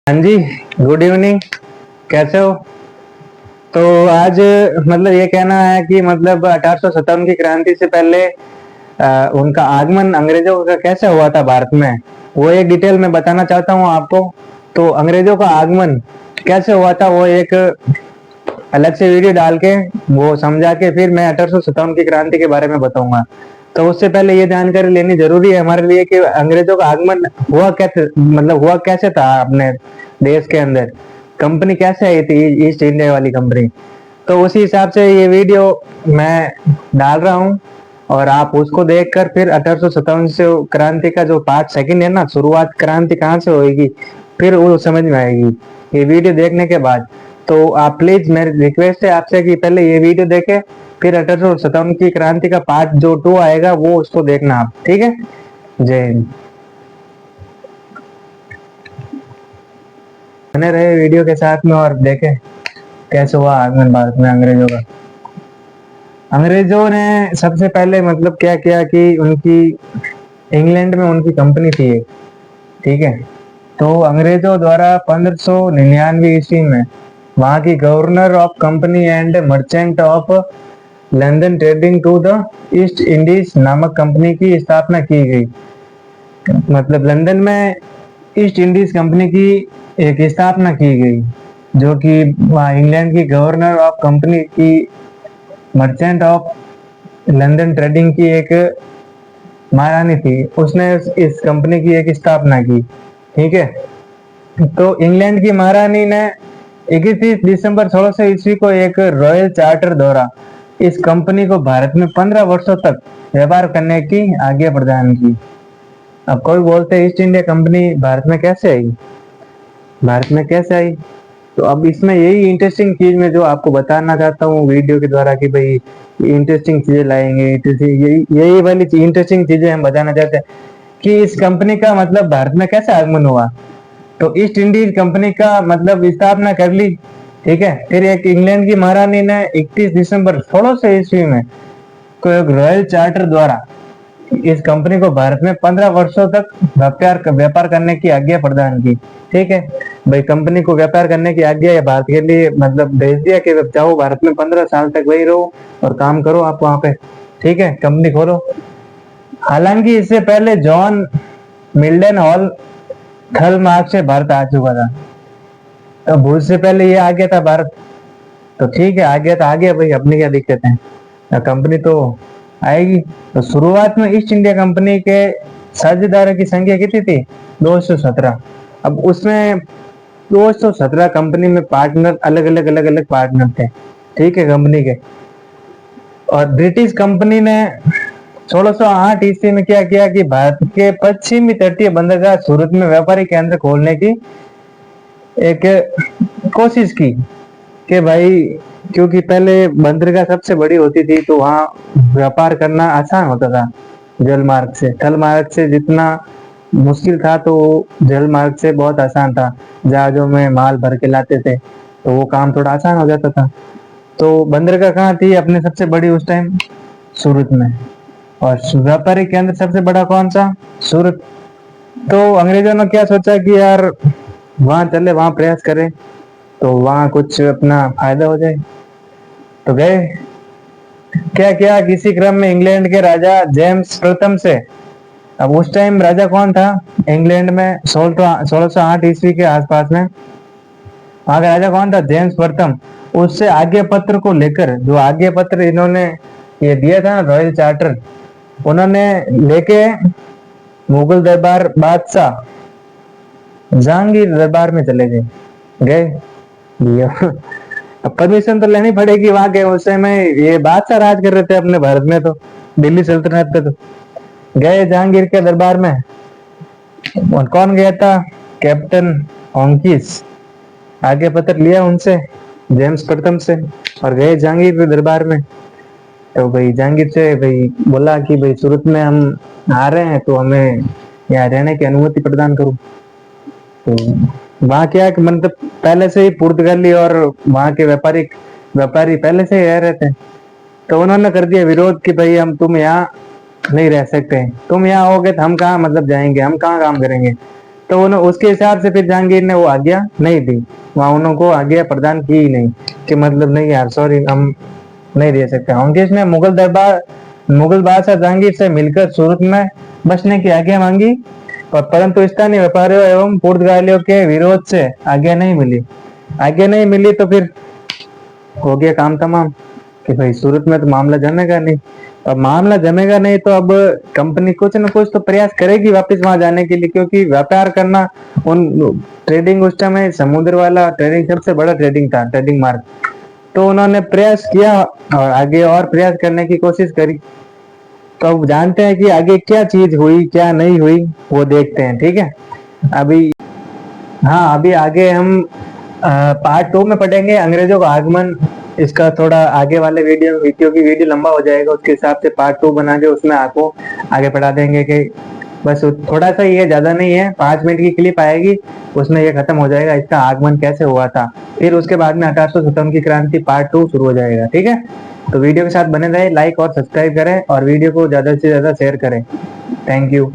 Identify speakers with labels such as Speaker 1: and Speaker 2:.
Speaker 1: हाँ जी। Good evening. कैसे हो? तो आज मतलब ये कहना है कि मतलब 1857 की क्रांति से पहले उनका आगमन अंग्रेजों का कैसे हुआ था भारत में, वो एक डिटेल में बताना चाहता हूँ आपको। तो अंग्रेजों का आगमन कैसे हुआ था वो एक अलग से वीडियो डाल के वो समझा के फिर मैं 1857 की क्रांति के बारे में बताऊंगा। तो उससे पहले ये जानकारी लेनी जरूरी है हमारे लिए कि अंग्रेजों का आगमन हुआ कैसे, मतलब हुआ कैसे था अपने देश के अंदर, कंपनी कैसे आई थी ईस्ट इंडिया वाली कंपनी। तो उसी हिसाब से ये वीडियो मैं डाल रहा हूँ और आप उसको देखकर फिर 1857 से क्रांति का जो पार्ट सेकंड है ना, शुरुआत क्रांति कहाँ से होगी, फिर वो समझ में आएगी ये वीडियो देखने के बाद। तो आप प्लीज, मेरी रिक्वेस्ट है आपसे कि पहले ये वीडियो देखें, फिर 1857 की क्रांति का पार्ट जो 2 आएगा वो उसको देखना आप, ठीक है। जय हिंद। बने रहे वीडियो के साथ में और देखें कैसे हुआ आगमन भारत में अंग्रेजों का। अंग्रेजों ने सबसे पहले मतलब क्या किया कि उनकी इंग्लैंड में उनकी कंपनी थी एक, ठीक है। तो अंग्रेजों द्वारा 1599 ईस्वी में वहां की governor of company and merchant of London trading to the East Indies नामक कंपनी की स्थापना की गई। मतलब लंदन में ईस्ट इंडीज कंपनी की एक स्थापना की गई, जो कि वहाँ इंग्लैंड की गवर्नर ऑफ कंपनी की मर्चेंट ऑफ लंदन ट्रेडिंग की एक महारानी थी, उसने इस कंपनी की एक स्थापना की, ठीक है। तो इंग्लैंड की महारानी ने 31 दिसंबर 1600 ईस्वी को एक रॉयल चार्टर द्वारा इस कंपनी को भारत में 15 वर्षों तक व्यापार करने की आज्ञा प्रदान की। अब कोई बोलते हैं ईस्ट इंडिया कंपनी भारत में कैसे आई, भारत में कैसे आई। तो अब इसमें यही इंटरेस्टिंग चीज मैं जो आपको बताना चाहता हूँ वीडियो के द्वारा कि भाई इंटरेस्टिंग चीजें लाएंगे, यही यही वाली इंटरेस्टिंग चीजें हम बताना चाहते हैं कि इस कंपनी का मतलब भारत में कैसे आगमन हुआ। तो ईस्ट इंडीज कंपनी का मतलब स्थापना कर ली, ठीक है। फिर एक इंग्लैंड की महारानी ने 31 दिसंबर 1600 ईस्वी में को एक रॉयल चार्टर द्वारा इस कंपनी को भारत में 15 वर्षों तक व्यापार करने की आज्ञा प्रदान की, ठीक है। भाई कंपनी को व्यापार करने की आज्ञा या भारत के लिए मतलब भेज दिया कि चाहो भारत में 15 साल तक वही रहो और काम करो आप वहां पे, ठीक है, कंपनी खोलो। हालांकि इससे पहले जॉन मिल्डन हॉल थल मार्ग से भारत आ चुका था। तो भूज से पहले ये आ गया था भारत, तो ठीक है, आ गया तो आ गया भाई, अपनी क्या दिक्कत है, कंपनी तो आएगी। तो शुरुआत में ईस्ट इंडिया कंपनी के साझेदारों की संख्या कितनी थी? 217। अब उसमें 217 कंपनी में पार्टनर अलग अलग पार्टनर थे, ठीक है, कंपनी के। और ब्रिटिश कंपनी ने 1608 ईस्वी में क्या किया कि भारत के पश्चिमी तटीय बंदरगाह सूरत में व्यापारिक केंद्र खोलने की एक कोशिश की कि भाई, क्योंकि पहले बंदरगाह सबसे बड़ी होती थी तो वहाँ व्यापार करना आसान होता था जल मार्ग से, थल मार्ग से जितना मुश्किल था तो जल मार्ग से बहुत आसान था। जहाजों में माल भर के लाते थे तो वो काम थोड़ा आसान हो जाता था। तो बंदरगाह कहाँ थी अपने सबसे बड़ी उस टाइम? सूरत में। और व्यापारिक केंद्र सबसे बड़ा कौन सा? सूरत। तो अंग्रेजों ने क्या सोचा कि यार वहां चले, वहां प्रयास करें तो वहां कुछ अपना फायदा हो जाए। तो गए, क्या किया, किसी क्रम में इंग्लैंड के राजा जेम्स प्रथम से, अब उस टाइम राजा कौन था इंग्लैंड में 1608 ईस्वी के आसपास में, वहां का राजा कौन था? जेम्स प्रथम। उससे आज्ञा पत्र को लेकर, जो आज्ञा पत्र इन्होंने ये दिया था ना, रॉयल चार्टर, उन्होंने लेके मुगल दरबार बादशाह जहांगीर दरबार में चले गए। गए दिया। अब परमिशन तो लेनी पड़ेगी वहां के, उस समय ये बादशाह राज कर रहे थे अपने भारत में, तो दिल्ली सल्तनत पे। तो गए जहांगीर के दरबार में, और कौन गया था? कैप्टन ऑन्किस। आगे पत्र लिया उनसे, जेम्स प्रथम से, और गए जहांगीर के दरबार में। तो भाई जहांगीर से भाई बोला कि भाई सूरत में हम आ रहे हैं तो हमें यहाँ रहने की अनुमति प्रदान करो। तो वहाँ क्या कि मतलब पहले से ही पुर्तगाली और वहाँ के व्यापारी पहले से ही रह रहे थे, तो उन्होंने कर दिया विरोध कि भाई हम, तुम यहाँ नहीं रह सकते, तुम यहाँ आओगे तो हम कहाँ मतलब जाएंगे, हम कहाँ काम करेंगे। तो उसके हिसाब से फिर जहांगीर ने वो आज्ञा नहीं दी, वहां उनको आज्ञा प्रदान की ही नहीं कि मतलब नहीं यार सॉरी हम नहीं दे सकते। औंकेश ने मुगल बादशाह जहांगीर से मिलकर सूरत में बसने की आज्ञा मांगी, और परंतु स्थानीय व्यापारियों एवं पुर्तगालियों के विरोध से आज्ञा नहीं मिली। आज्ञा नहीं मिली तो फिर हो गया काम तमाम कि भाई सूरत में तो मामला जमेगा नहीं। अब मामला जमेगा नहीं तो अब कंपनी कुछ न कुछ तो प्रयास करेगी वापस वहां जाने के लिए, क्योंकि व्यापार करना उन ट्रेडिंग उस समय समुद्र वाला ट्रेडिंग सबसे बड़ा ट्रेडिंग था, ट्रेडिंग मार्ग। तो उन्होंने प्रयास किया और आगे और प्रयास करने की कोशिश करी। तो अब जानते हैं कि आगे क्या चीज हुई क्या नहीं हुई, वो देखते हैं। ठीक है, अभी हाँ अभी आगे हम पार्ट 2 में पढ़ेंगे अंग्रेजों का आगमन। इसका थोड़ा आगे वाले वीडियो क्योंकि वीडियो लंबा हो जाएगा, उसके हिसाब से पार्ट 2 बना के उसमें आपको आगे पढ़ा देंगे कि बस थोड़ा सा ही है, ज्यादा नहीं है, 5 मिनट की क्लिप आएगी, उसमें ये खत्म हो जाएगा इसका आगमन कैसे हुआ था। फिर उसके बाद में 1857 की क्रांति पार्ट 2 शुरू हो जाएगा। ठीक है, तो वीडियो के साथ बने रहे, लाइक और सब्सक्राइब करें और वीडियो को ज्यादा से ज्यादा शेयर करें। Thank you.